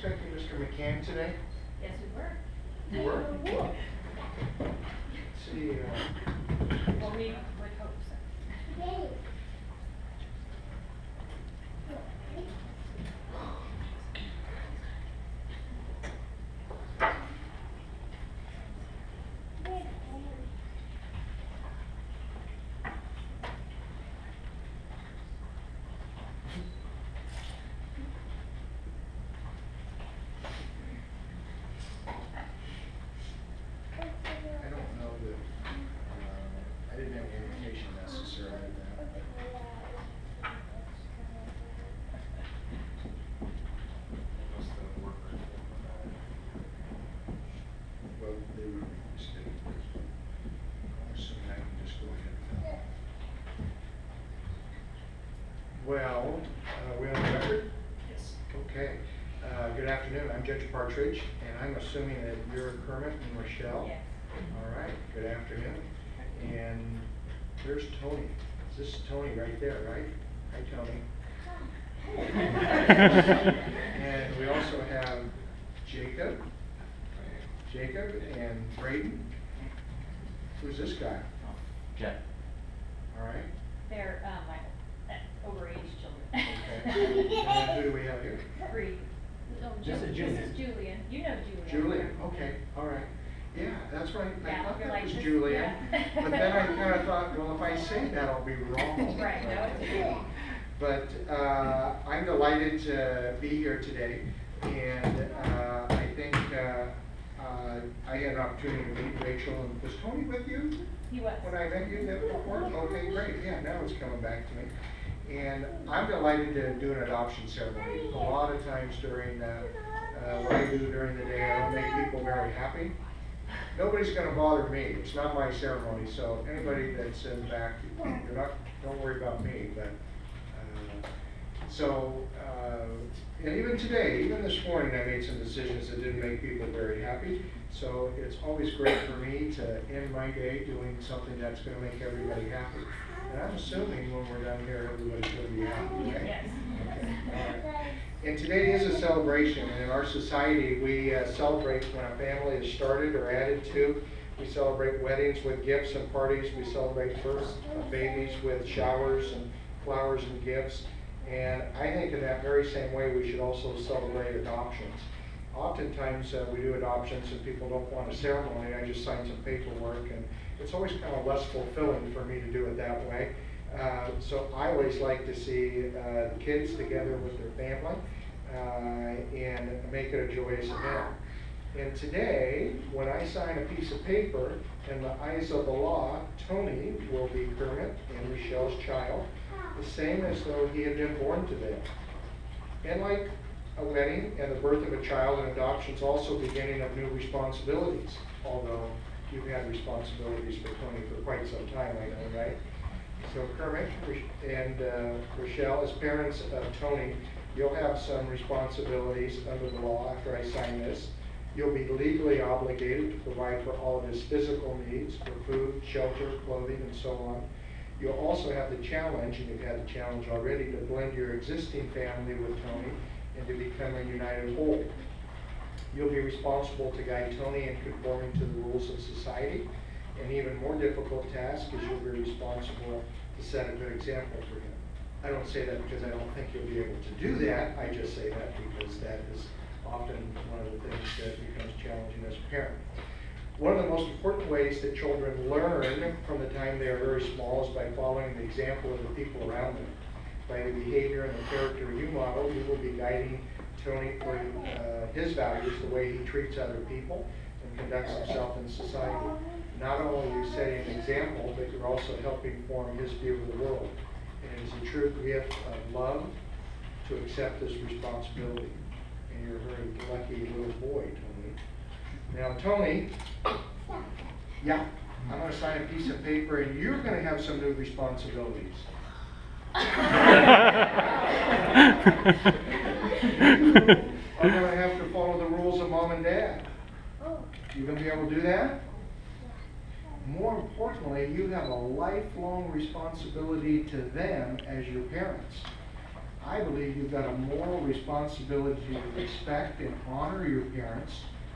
expecting Mr. McCann today? Yes, we were. You were? Let's see. Well, we would hope so. I don't know that, I didn't have any indication necessarily of that, but unless the worker, well, they would make a mistake. I'm assuming I can just go ahead and tell them. Well, we on the record? Yes. Okay. Good afternoon. I'm Judge Partridge, and I'm assuming that you're Kermit and Rochelle? Yes. All right. Good afternoon. And there's Tony. This is Tony right there, right? Hi, Tony. And we also have Jacob and Braden. Who's this guy? Jeff. All right. They're like overage children. Okay. And then who do we have here? Bree. Oh, This is Julian. This is Julian. You know Julian. Julian. Okay. All right. Yeah, that's right. I Yeah, thought you're that like was this- Julian. yeah. But then I kind of thought, well, if I say that, I'll be wrong. Right, no, it's Julian. But I'm delighted to be here today, and I think I had an opportunity to meet Rachel. And was Tony with you He was. when I met you before? Okay, great. Yeah, now it's coming back to me. And I'm delighted to do an adoption ceremony. A lot of times during what I do during the day, I don't make people very happy. Nobody's going to bother me. It's not my ceremony, so anybody that's in the back, don't worry about me. But and even today, even this morning, I made some decisions that didn't make people very happy. So it's always great for me to end my day doing something that's going to make everybody happy. And I'm assuming when we're done here, everybody's going to be happy, right? Yes. Okay, all right. And today is a celebration, and in our society, we celebrate when a family is started or added to. We celebrate weddings with gifts and parties. We celebrate first babies with showers and flowers and gifts. And I think in that very same way, we should also celebrate adoptions. Oftentimes, we do adoptions and people don't want a ceremony. I just sign some paperwork, and it's always kind of less fulfilling for me to do it that way. So I always like to see the kids together with their family and make it a joyous event. And today, when I sign a piece of paper, in the eyes of the law, Tony will be Kermit and Rochelle's child, the same as though he had been born to them. And like a wedding and the birth of a child, and adoption is also beginning of new responsibilities, although you've had responsibilities for Tony for quite some time, I know, right? So Kermit and Rochelle, as parents of Tony, you'll have some responsibilities under the law after I sign this. You'll be legally obligated to provide for all of his physical needs, for food, shelter, clothing, and so on. You'll also have the challenge, and you've had the challenge already, to blend your existing family with Tony and to become a united whole. You'll be responsible to guide Tony in conforming to the rules of society. An even more difficult task is you'll be responsible to set a good example for him. I don't say that because I don't think you'll be able to do that. I just say that because that is often one of the things that becomes challenging as a parent. One of the most important ways that children learn from the time they are very small is by following the example of the people around them. By the behavior and the character you model, you will be guiding Tony for his values, the way he treats other people and conducts himself in society. Not only are you setting an example, but you're also helping form his view of the world. And it is a true gift of love to accept this responsibility. And you're a very lucky little boy, Tony. Now, Tony, yeah, I'm going to sign a piece of paper, and you're going to have some new responsibilities. You are going to have to follow the rules of mom and dad. You going to be able to do that? More importantly, you have a lifelong responsibility to them as your parents. I believe you've got a moral responsibility to respect and honor your parents,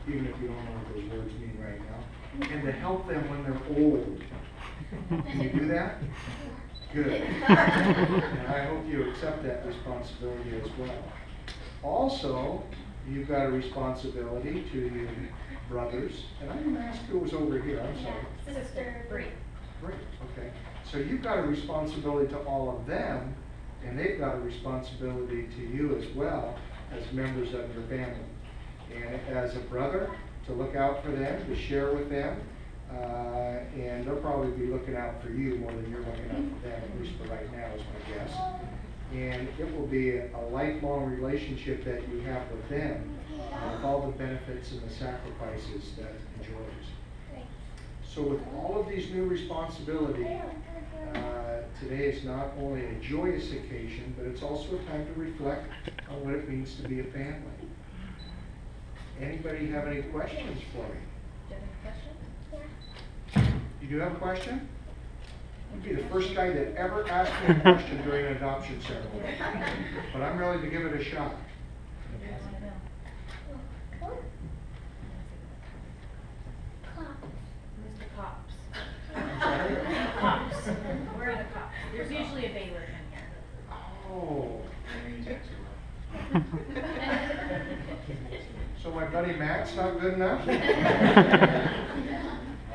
even if you don't know what those words mean right now, and to help them when they're old. Can you do that? Good. And I hope you accept that responsibility as well. Also, you've got a responsibility to your brothers, and I didn't ask who was over here, I'm sorry. Sister, Bree. Great, okay. So you've got a responsibility to all of them, and they've got a responsibility to you as well as members of your family. And as a brother, to look out for them, to share with them, and they'll probably be looking out for you more than you're looking out for them, at least for right now is my guess. And it will be a lifelong relationship that you have with them, with all the benefits and the sacrifices that it enjoys. So with all of these new responsibilities, today is not only a joyous occasion, but it's also a time to reflect on what it means to be a family. Anybody have any questions for me? Do you have any questions? You do have a question? You'd be the first guy that ever asked me a question during an adoption ceremony. But I'm ready to give it a shot. What do you want to know? Mr. Cops. I'm sorry? Cops. Where are the cops? There's usually a bailiff in here. Oh. So my buddy Matt's not good enough?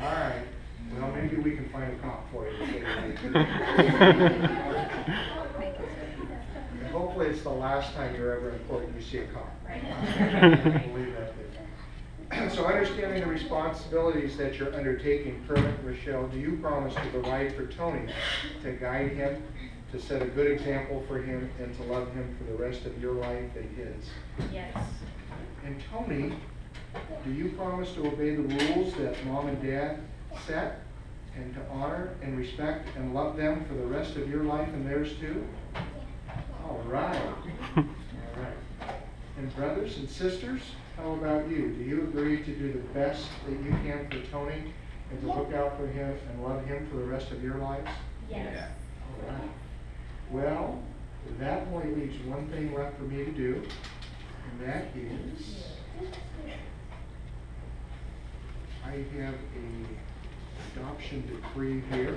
All right. Well, maybe we can find a cop for you. And hopefully it's the last time you're ever in court and you see a cop. Right. We'll leave that there. So understanding the responsibilities that you're undertaking, Kermit and Rochelle, do you promise to provide for Tony, to guide him, to set a good example for him, and to love him for the rest of your life and his? Yes. And Tony, do you promise to obey the rules that Mom and Dad set, and to honor and respect and love them for the rest of your life and theirs too? All right. All right. And brothers and sisters, how about you? Do you agree to do the best that you can for Tony and to look out for him and love him for the rest of your lives? Yes. All right. Well, that only leaves one thing left for me to do, and that is I have a adoption decree here.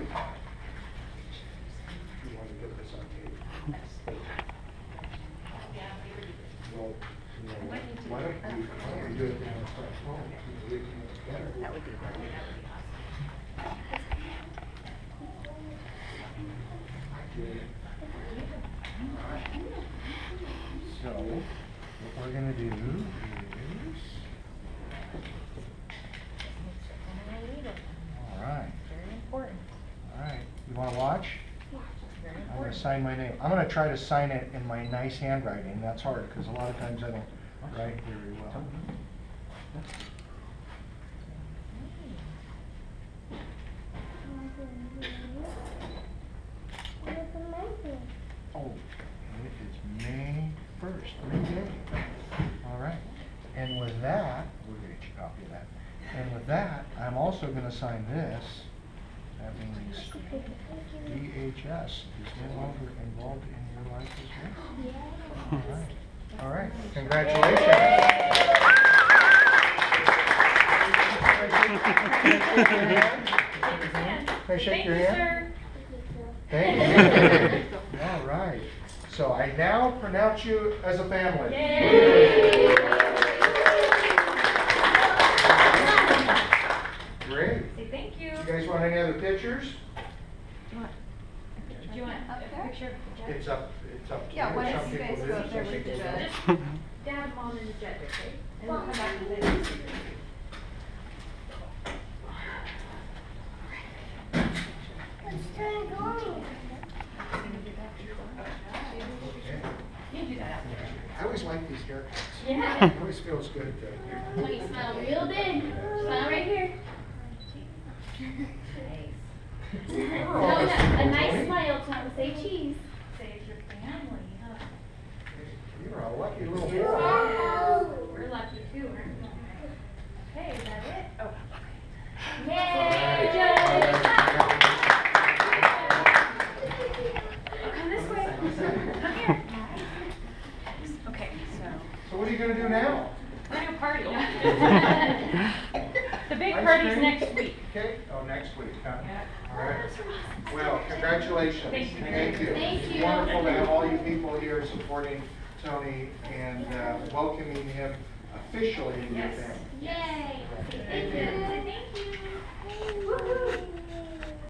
You want to get this on tape? Yeah, we already did. Well, no, why don't you do it down front home? We can make it better. That would be That would be awesome. So, what we're going to do is, all right, Very important. all right. You want to watch? Very I'm going to important. sign my name. I'm going to try to sign it in my nice handwriting. That's hard because a lot of times I don't write very well. Oh, it is May 1st, May Day. All right. And with that, we'll get you a copy of that. And with that, I'm also going to sign this. That means DHS is no longer involved in your life as well. All right. All right. Congratulations. Can I shake your hand? Thank you. All right. So I now pronounce you as a family. Yay! Great. Say thank you. You guys want any other pictures? Do you want a picture of the judge? It's up to Yeah, you. why Some don't you people guys do, go up there some with the people don't. judge? Dad, Mom, and the judge, okay? And we'll come back and say this. You can do that after. I always like these haircuts. Yeah. It always feels good to. Tony, smile real big. Smile right here. Oh, No, a nice smile, Tony. Say cheese. Say it's your family, huh? You're a lucky little boy. We're lucky too, aren't we? Okay, is that it? Oh. Yay, Joey. Oh, come this way. Come here. Yeah. The big Ice party's cream? next week. Okay, oh, next week, huh? Yeah. All right. Well, congratulations. Thank you. Thank you. Thank It's you. wonderful to have all you people here supporting Tony and welcoming him officially into your Yes. family. Yay. Thank you. Thank you. Woo-hoo.